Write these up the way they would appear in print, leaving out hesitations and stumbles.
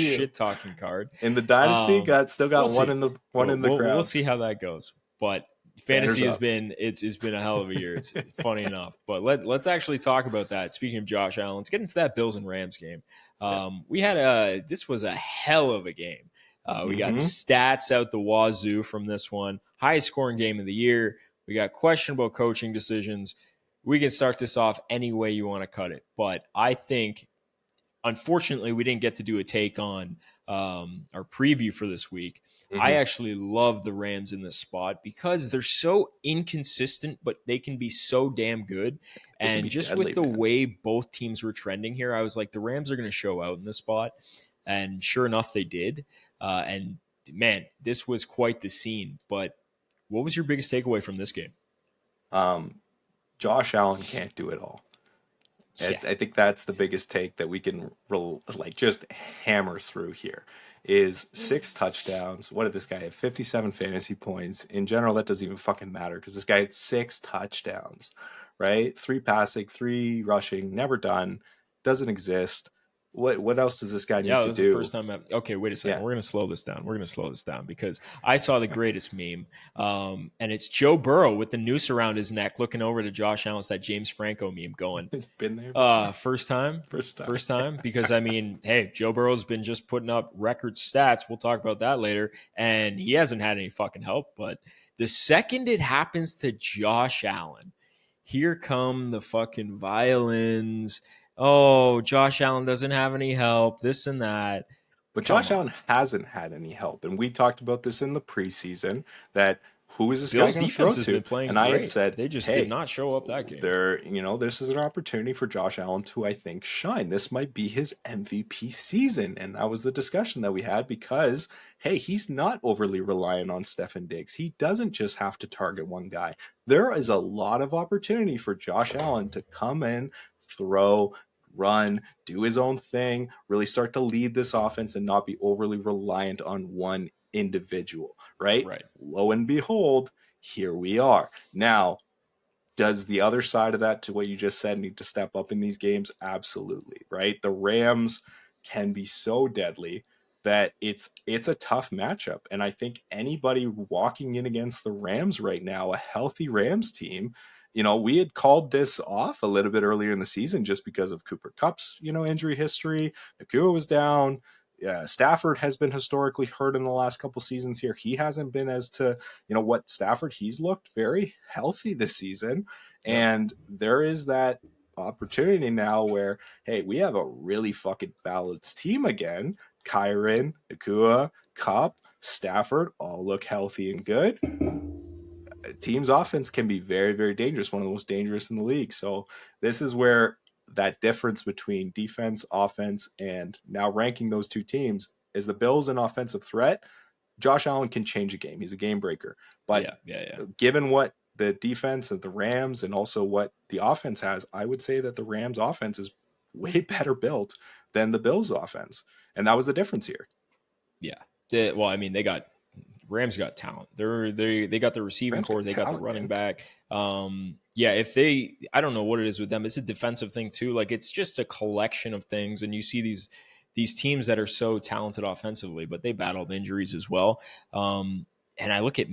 shit talking card. In the dynasty, still got we'll one in the crowd. We'll see how that goes. But fantasy has been it's been a hell of a year. It's funny enough. But let's actually talk about that. Speaking of Josh Allen, let's get into that Bills and Rams game. We had this was a hell of a game. We got stats out the wazoo from this one. Highest scoring game of the year. We got questionable coaching decisions. We can start this off any way you want to cut it. But I think, unfortunately, we didn't get to do a take on our preview for this week. I actually love the Rams in this spot because they're so inconsistent, but they can be so damn good. And just deadly, with the way both teams were trending here, I was like, the Rams are going to show out in this spot. And sure enough, they did. And man, this was quite the scene. But what was your biggest takeaway from this game? Josh Allen can't do it all. Yeah. I think that's the biggest take that we can just hammer through here is 6 touchdowns. What did this guy have? 57 fantasy points. In general, that doesn't even fucking matter because this guy had 6 touchdowns, right? 3 passing, 3 rushing, never done, doesn't exist. What else does this guy need to do? Yeah, this is the first time. Okay, wait a second. Yeah. We're going to slow this down. Because I saw the greatest meme, and it's Joe Burrow with the noose around his neck looking over to Josh Allen. It's that James Franco meme going. It's been there. First time. Because, I mean, hey, Joe Burrow's been just putting up record stats. We'll talk about that later. And he hasn't had any fucking help. But the second it happens to Josh Allen, here come the fucking violins. Oh, Josh Allen doesn't have any help, this and that. But Josh Allen hasn't had any help. And we talked about this in the preseason, that who is this guy going to throw to? And I had said, they just did not show up that game. This is an opportunity for Josh Allen to, I think, shine. This might be his MVP season. And that was the discussion that we had because, hey, he's not overly reliant on Stefon Diggs. He doesn't just have to target one guy. There is a lot of opportunity for Josh Allen to come in, throw, run, do his own thing, really start to lead this offense and not be overly reliant on one individual, right? Lo and behold, here we are. Now, does the other side of that, to what you just said, need to step up in these games? Absolutely, right? The Rams can be so deadly that it's a tough matchup. And I think anybody walking in against the Rams right now, a healthy Rams team, we had called this off a little bit earlier in the season just because of Cooper Kupp's, injury history. Nakua was down. Stafford has been historically hurt in the last couple seasons here. He hasn't been as to, what Stafford, he's looked very healthy this season. And there is that opportunity now where, hey, we have a really fucking balanced team again. Kyren, Nakua, Kupp, Stafford all look healthy and good. Team's offense can be very, very dangerous, one of the most dangerous in the league. So this is where that difference between defense, offense, and now ranking those two teams is the Bills an offensive threat. Josh Allen can change a game. He's a game breaker. But given what the defense of the Rams and also what the offense has, I would say that the Rams offense is way better built than the Bills offense. And that was the difference here. Yeah. Well, I mean, Rams got talent. They got the receiving core. They got the running back. I don't know what it is with them. It's a defensive thing too. Like it's just a collection of things. And you see these teams that are so talented offensively, but they battled injuries as well. And I look at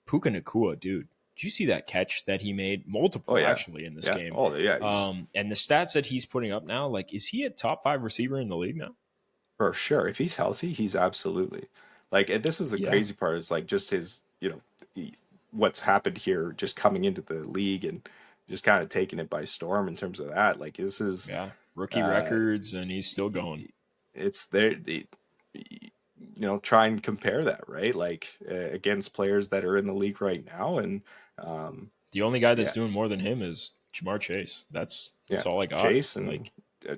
Puka Nakua, dude. Did you see that catch that he made? Multiple actually in this game. And the stats that he's putting up now, like, is he a top 5 receiver in the league now? For sure. If he's healthy, he's absolutely. Like, this is the crazy part. It's like just his, what's happened here, just coming into the league and just kind of taking it by storm in terms of that. Like, this is rookie records, and he's still going. It's there. Try and compare that, right? Like against players that are in the league right now, and the only guy that's doing more than him is Jamar Chase. That's all I got. Chase and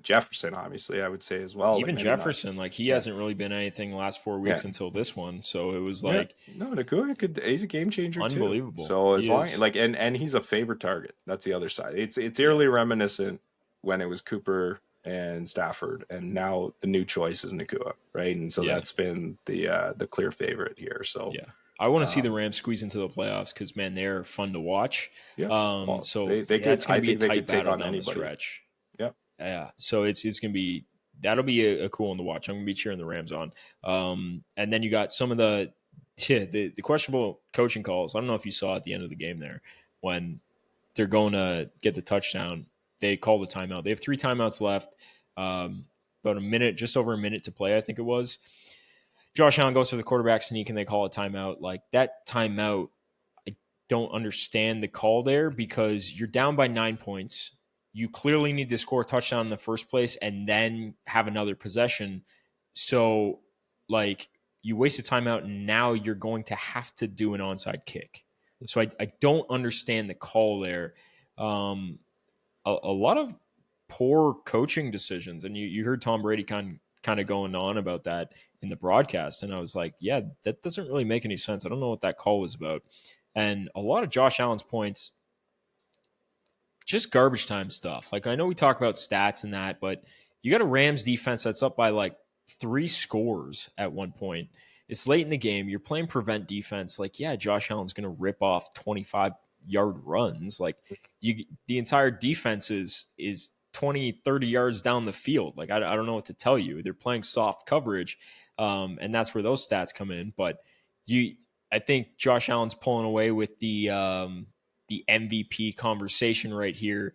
Jefferson, obviously, I would say as well. Even Jefferson, he hasn't really been anything the last 4 weeks until this one. So it was like, Nakua he's a game changer, unbelievable. Too. So as long and he's a favorite target. That's the other side. It's eerily reminiscent when it was Cooper and Stafford, and now the new choice is Nakua, right? And so that's been the clear favorite here. So I want to see the Rams squeeze into the playoffs because they're fun to watch. So it's going to be a tight battle down the stretch. Yeah, so it's going to be that'll be a cool one to watch. I'm gonna be cheering the Rams on. And then you got some of the questionable coaching calls. I don't know if you saw at the end of the game there when they're going to get the touchdown. They call the timeout. They have 3 timeouts left. About a minute, just over a minute to play, I think it was. Josh Allen goes for the quarterback sneak and they call a timeout. Like that timeout, I don't understand the call there because you're down by 9 points. You clearly need to score a touchdown in the first place and then have another possession. So, like, you waste a timeout and now you're going to have to do an onside kick. So I don't understand the call there. A lot of poor coaching decisions. And you heard Tom Brady kind of going on about that in the broadcast. And I was like, yeah, that doesn't really make any sense. I don't know what that call was about. And a lot of Josh Allen's points, just garbage time stuff. Like, I know we talk about stats and that, but you got a Rams defense that's up by like 3 scores at one point. It's late in the game. You're playing prevent defense. Like, yeah, Josh Allen's going to rip off 25-yard runs. Like, the entire defense is 20, 30 yards down the field. Like, I don't know what to tell you. They're playing soft coverage, and that's where those stats come in. But I think Josh Allen's pulling away with the MVP conversation right here.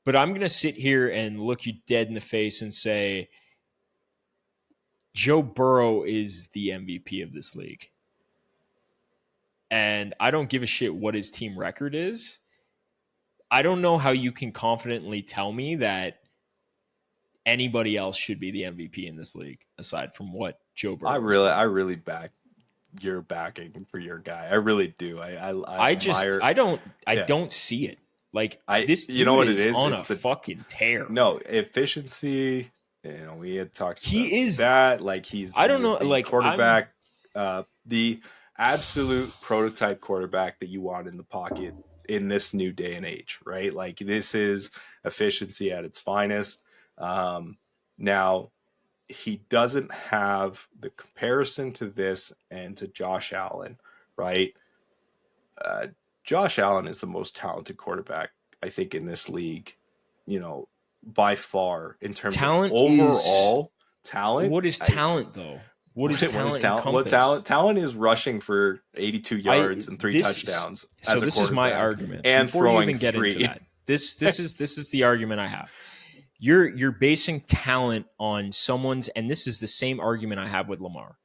But I'm going to sit here and look you dead in the face and say Joe Burrow is the MVP of this league. And I don't give a shit what his team record is. I don't know how you can confidently tell me that anybody else should be the MVP in this league aside from what Joe Burrow is. I really back your backing for your guy. I really do. I don't see it. Like, this dude is on a fucking tear. No, efficiency. You know, we had talked about he is that. Like, he's I don't know, like quarterback, the absolute prototype quarterback that you want in the pocket in this new day and age, right? Like, this is efficiency at its finest. Now, he doesn't have the comparison to this and to Josh Allen, right? Josh Allen is the most talented quarterback, I think, in this league, you know, by far, in terms talent of overall talent. What is talent, though? What is talent? Talent is rushing for 82 yards and 3 touchdowns. So this is my argument. And before throwing you even get 3. into that, this is the argument I have. You're basing talent on someone's, and this is the same argument I have with Lamar.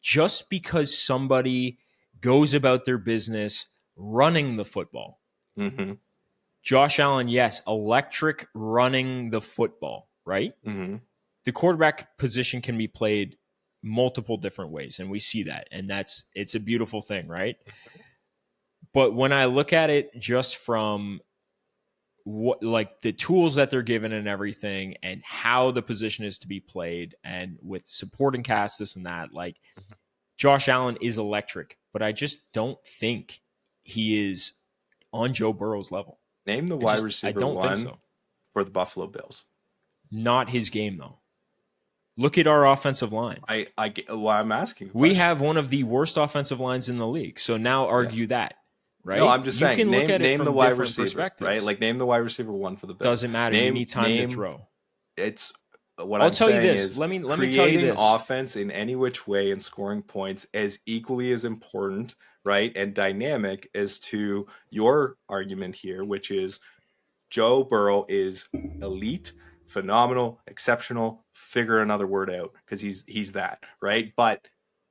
Just because somebody goes about their business running the football. Mm-hmm. Josh Allen, yes, electric running the football, right? Mm-hmm. The quarterback position can be played multiple different ways, and we see that, and it's a beautiful thing, right? But when I look at it just from what, like, the tools that they're given and everything, and how the position is to be played, and with supporting cast, this and that, like, Josh Allen is electric, but I just don't think he is on Joe Burrow's level. Name the wide receiver one for the Buffalo Bills. Not his game, though. Look at our offensive line. I'm asking. We have one of the worst offensive lines in the league. So now argue that, right? No, I'm just saying. You can look at it name from the wide different receiver, perspectives. right? Like, name the wide receiver one for the Bills. Doesn't matter. You need time to throw. It's what I'll I'm tell you saying this. is Let me tell you creating this. offense in any which way and scoring points is equally as important, right? And dynamic as to your argument here, which is Joe Burrow is elite, phenomenal, exceptional. Figure another word out, because he's that, right? But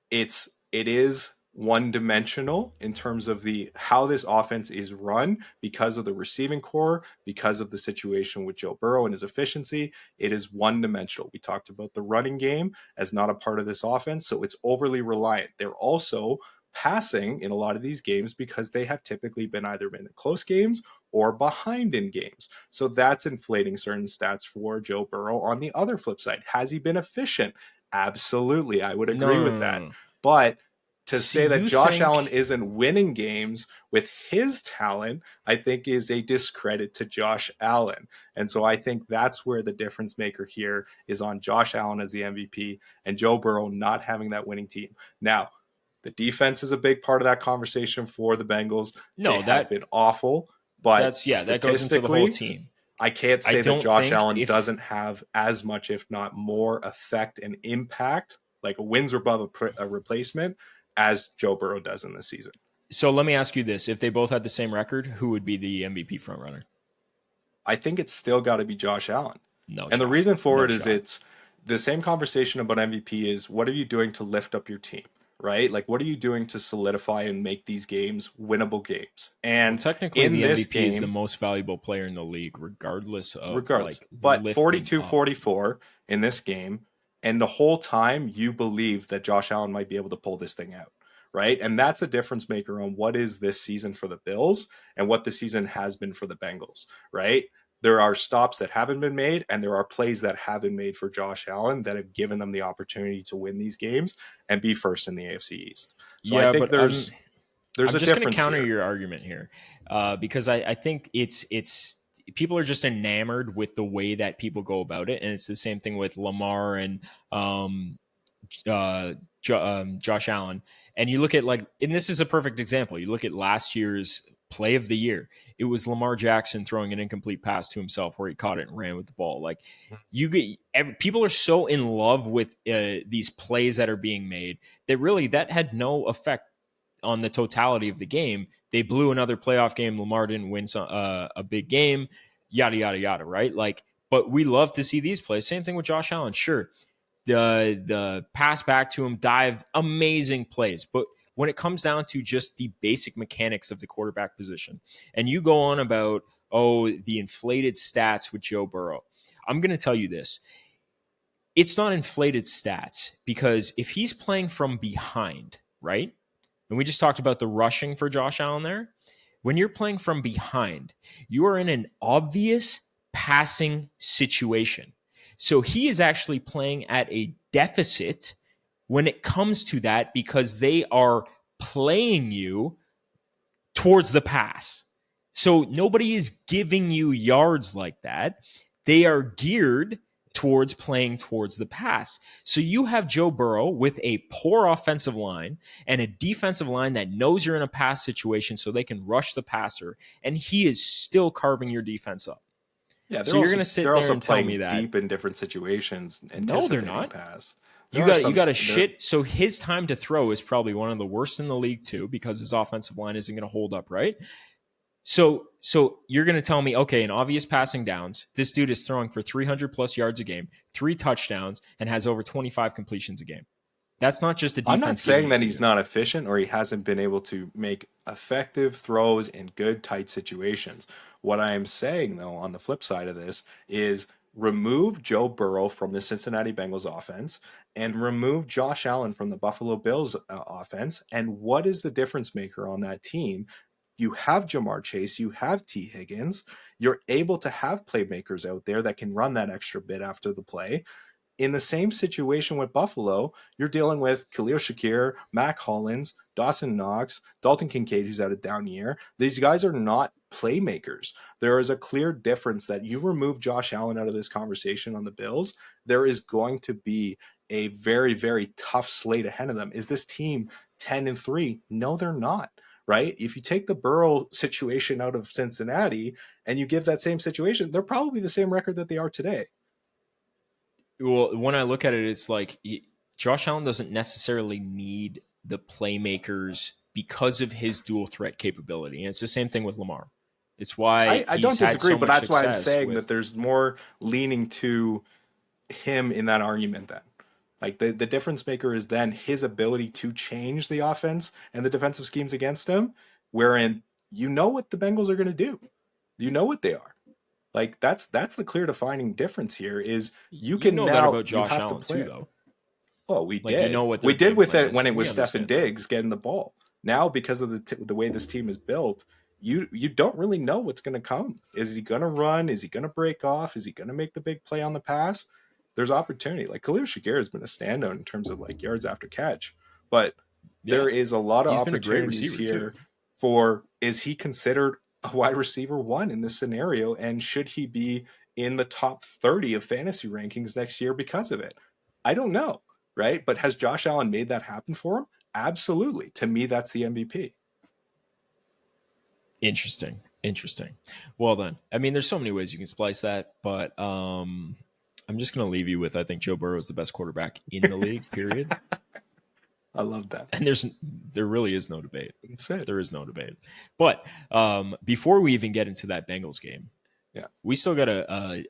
it is one-dimensional in terms of how this offense is run because of the receiving core, because of the situation with Joe Burrow and his efficiency. It is one-dimensional. We talked about the running game as not a part of this offense, so it's overly reliant. They're also passing in a lot of these games because they have typically been either in close games or behind in games. So that's inflating certain stats for Joe Burrow. On the other flip side, has he been efficient? Absolutely. I would agree with that. But to say that Josh Allen isn't winning games with his talent, I think is a discredit to Josh Allen. And so I think that's where the difference maker here is on Josh Allen as the MVP and Joe Burrow not having that winning team. Now, the defense is a big part of that conversation for the Bengals. They have been awful, but that goes into the whole team. I can't I say that don't Josh think Allen if doesn't have as much, if not more, effect and impact, like a wins above a replacement, as Joe Burrow does in this season. so. Let me ask you this: if they both had the same record, who would be the MVP frontrunner? I think it's still got to be Josh Allen. No And the shot. reason for No it is shot. it's the same conversation about MVP is what are you doing to lift up your team, right? Like, what are you doing to solidify and make these games winnable games? Well, And technically, in the this MVP is the game, most valuable player in the league, regardless of regardless, like but lifting up. 42-44 in this game, and the whole time you believe that Josh Allen might be able to pull this thing out, right? And that's a difference maker on what is this season for the Bills and what the season has been for the Bengals, right? There are stops that haven't been made, and there are plays that have been made for Josh Allen that have given them the opportunity to win these games and be first in the AFC East. So I Yeah, think but there's I'm a just going to difference counter here. your argument here because I think it's people are just enamored with the way that people go about it, and it's the same thing with Lamar and um, Josh Allen. And you look at like, and this is a perfect example. You look at last year's play of the year. It was Lamar Jackson throwing an incomplete pass to himself where he caught it and ran with the ball. Like you get people are so in love with these plays that are being made that really that had no effect on the totality of the game. They blew another playoff game. Lamar didn't win a big game. Yada yada yada. Right? Like, but we love to see these plays. Same thing with Josh Allen. Sure, the pass back to him, dived, amazing plays. But when it comes down to just the basic mechanics of the quarterback position, and you go on about, the inflated stats with Joe Burrow, I'm going to tell you this. It's not inflated stats because if he's playing from behind, right? And we just talked about the rushing for Josh Allen there. When you're playing from behind, you are in an obvious passing situation. So he is actually playing at a deficit when it comes to that because they are playing you towards the pass. So nobody is giving you yards like that. They are geared towards playing towards the pass. So you have Joe Burrow with a poor offensive line and a defensive line that knows you're in a pass situation so they can rush the passer, and he is still carving your defense up. Yeah, So you're going to sit they're there also and tell me playing that deep in different situations, no, they're anticipating not. pass. You There are got you some got to there. shit. So his time to throw is probably one of the worst in the league too, because his offensive line isn't going to hold up, right? So you're going to tell me, okay, in obvious passing downs, this dude is throwing for 300 plus yards a game, 3 touchdowns, and has over 25 completions a game. That's not just a I'm not defense giving saying it that to he's you. not efficient or he hasn't been able to make effective throws in good tight situations. What I am saying though on the flip side of this is remove Joe Burrow from the Cincinnati Bengals offense and remove Josh Allen from the Buffalo Bills offense, and what is the difference maker on that team? You have Jamar Chase, you have T. Higgins, you're able to have playmakers out there that can run that extra bit after the play. In the same situation with Buffalo, you're dealing with Khalil Shakir, Mac Hollins, Dawson Knox, Dalton Kincaid, who's had a down year. These guys are not playmakers. There is a clear difference that you remove Josh Allen out of this conversation on the Bills, there is going to be a very, very tough slate ahead of them. Is this team 10-3? No, they're not. Right? If you take the Burrow situation out of Cincinnati and you give that same situation, they're probably the same record that they are today. Well, when I look at it, it's like Josh Allen doesn't necessarily need the playmakers because of his dual threat capability. And it's the same thing with Lamar. It's why I don't he's had disagree, so but much that's why I'm success saying that with. there's more leaning to him in that argument then. Like the difference maker is then his ability to change the offense and the defensive schemes against him, wherein you know what the Bengals are going to do. You know what they are. Like that's the clear defining difference here is you You can know that now about you Josh have to Allen too, plan. though. Well, we Like you did. know what We their did game with plan it is. when it We was Stefan understand that. Diggs getting the ball. Now, because of the way this team is built, you don't really know what's going to come. Is he going to run? Is he going to break off? Is he going to make the big play on the pass? There's opportunity. Like Khalil Shakir has been a standout in terms of like yards after catch, but Yeah, there is a lot of he's been a great opportunities receiver too. here for is he considered a wide receiver one in this scenario, and should he be in the top 30 of fantasy rankings next year because of it? I don't know, right? But has Josh Allen made that happen for him? Absolutely. To me, that's the MVP. Interesting. Interesting. Well, then, I mean, there's so many ways you can splice that, but I'm just going to leave you with I think Joe Burrow is the best quarterback in the league, period. I love that. And there really is no debate. That's it. There is no debate. But before we even get into that Bengals game, yeah, we still got a